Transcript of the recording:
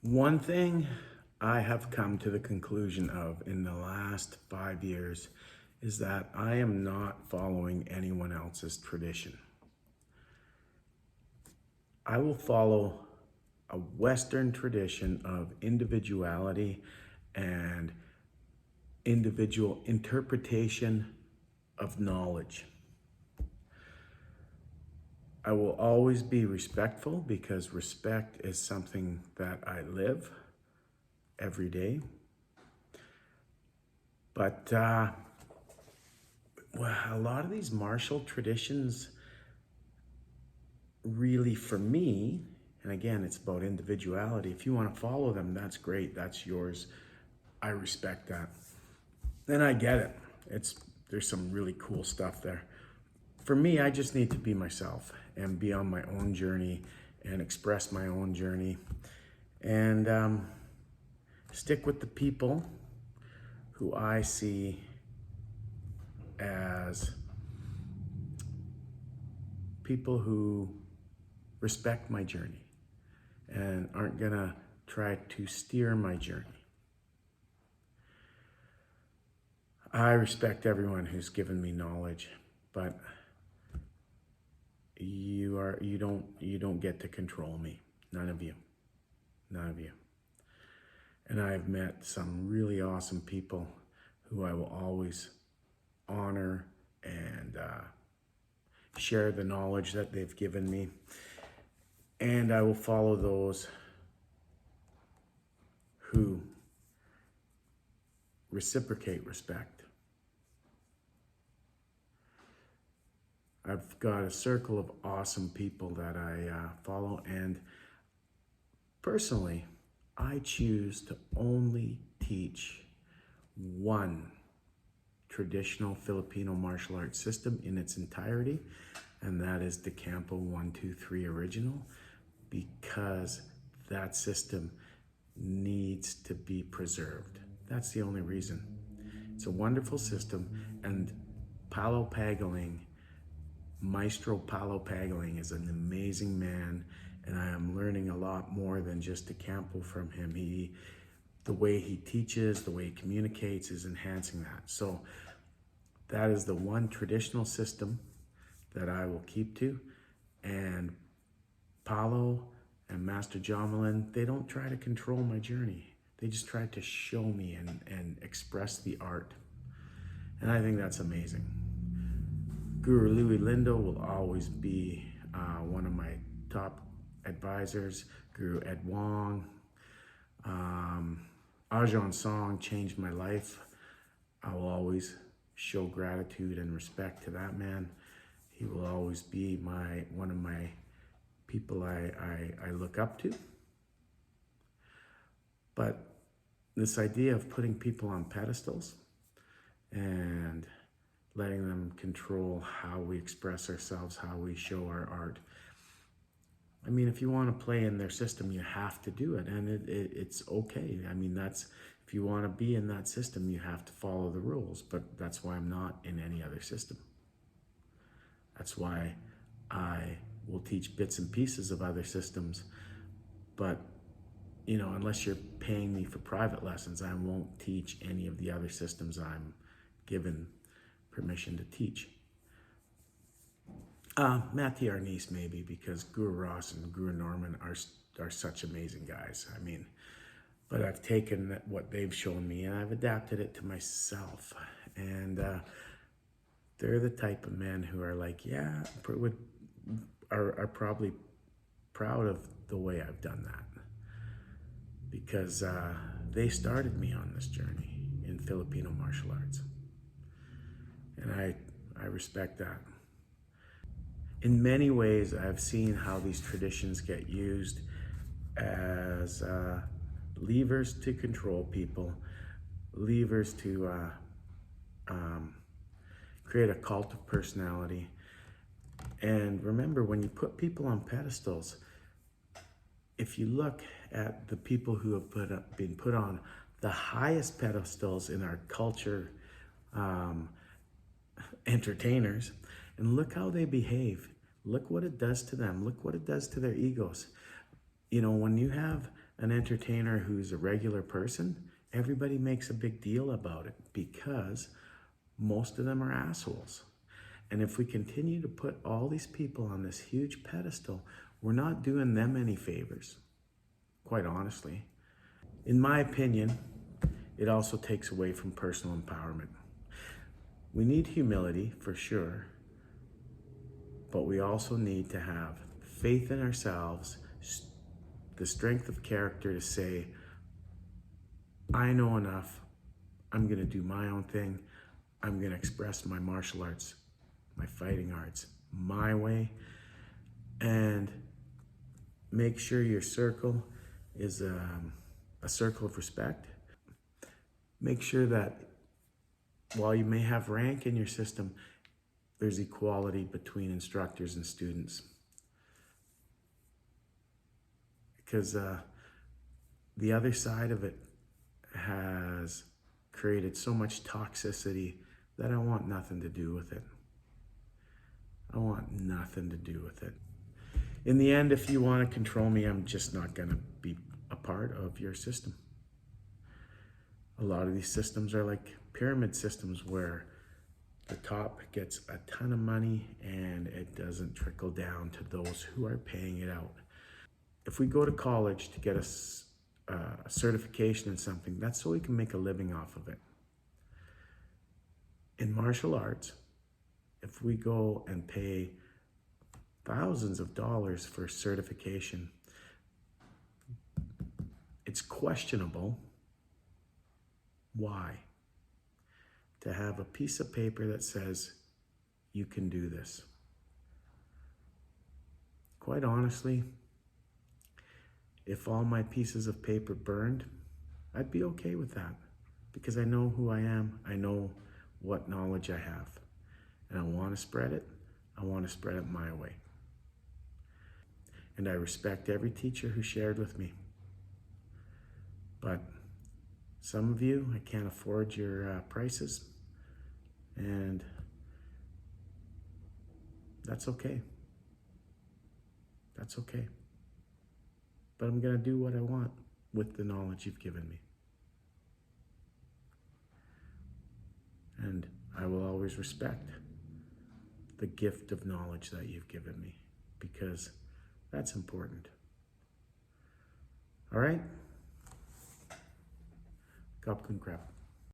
One thing I have come to the conclusion of in the last 5 years is that I am not following anyone else's tradition. I will follow a Western tradition of individuality and individual interpretation of knowledge. I will always be respectful because respect is something that I live every day. But well, a lot of these martial traditions really, for me, and again, it's about individuality. If you want to follow them, that's great. That's yours. I respect that. And I get it. There's some really cool stuff there. For me, I just need to be myself and be on my own journey and express my own journey and stick with the people who I see as people who respect my journey and aren't gonna try to steer my journey. I respect everyone who's given me knowledge, but you don't get to control me. None of you. And I've met some really awesome people who I will always honor and share the knowledge that they've given me. And I will follow those who reciprocate respect. I've got a circle of awesome people that I follow, and personally, I choose to only teach one traditional Filipino martial arts system in its entirety, and that is the Campo 1-2-3 original, because that system needs to be preserved. That's the only reason. It's a wonderful system, and Maestro Paulo Pagaling is an amazing man, and I am learning a lot more than just the Campo from him. The way he teaches, the way he communicates is enhancing that. So that is the one traditional system that I will keep to. And Paulo and Master Jomelin, they don't try to control my journey. They just try to show me and express the art. And I think that's amazing. Guru Louis Lindo will always be one of my top advisors. Guru Ed Wong. Ajahn Song changed my life. I will always show gratitude and respect to that man. He will always be one of my people I look up to. But this idea of putting people on pedestals and letting them control how we express ourselves, how we show our art. I mean, if you want to play in their system, you have to do it, and it's okay. I mean, if you want to be in that system, you have to follow the rules, but that's why I'm not in any other system. That's why I will teach bits and pieces of other systems, but unless you're paying me for private lessons, I won't teach any of the other systems I'm given permission to teach. Matthew Arnice maybe, because Guru Ross and Guru Norman are such amazing guys. I mean, but I've taken what they've shown me and I've adapted it to myself. And they're the type of men who are like, are probably proud of the way I've done that, because they started me on this journey in Filipino martial arts. And I respect that. In many ways, I've seen how these traditions get used as levers to control people, levers to create a cult of personality. And remember, when you put people on pedestals, if you look at the people who have been put on the highest pedestals in our culture, entertainers, and look how they behave. Look what it does to them. Look what it does to their egos. When you have an entertainer who's a regular person, everybody makes a big deal about it because most of them are assholes. And if we continue to put all these people on this huge pedestal, we're not doing them any favors, quite honestly. In my opinion, it also takes away from personal empowerment. We need humility for sure, but we also need to have faith in ourselves, the strength of character to say, I know enough, I'm gonna do my own thing, I'm gonna express my martial arts, my fighting arts, my way, and make sure your circle is a circle of respect. Make sure that while you may have rank in your system, there's equality between instructors and students. Because the other side of it has created so much toxicity that I want nothing to do with it. I want nothing to do with it. In the end, if you want to control me, I'm just not going to be a part of your system. A lot of these systems are like pyramid systems where the top gets a ton of money and it doesn't trickle down to those who are paying it out. If we go to college to get a certification in something, that's so we can make a living off of it. In martial arts, if we go and pay thousands of dollars for certification, it's questionable why. To have a piece of paper that says you can do this. Quite honestly, if all my pieces of paper burned, I'd be okay with that because I know who I am. I know what knowledge I have, and I want to spread it. I want to spread it my way. And I respect every teacher who shared with me. But some of you, I can't afford your prices, and that's okay. That's okay. But I'm going to do what I want with the knowledge you've given me. And I will always respect the gift of knowledge that you've given me because that's important. All right? Gobblin crap.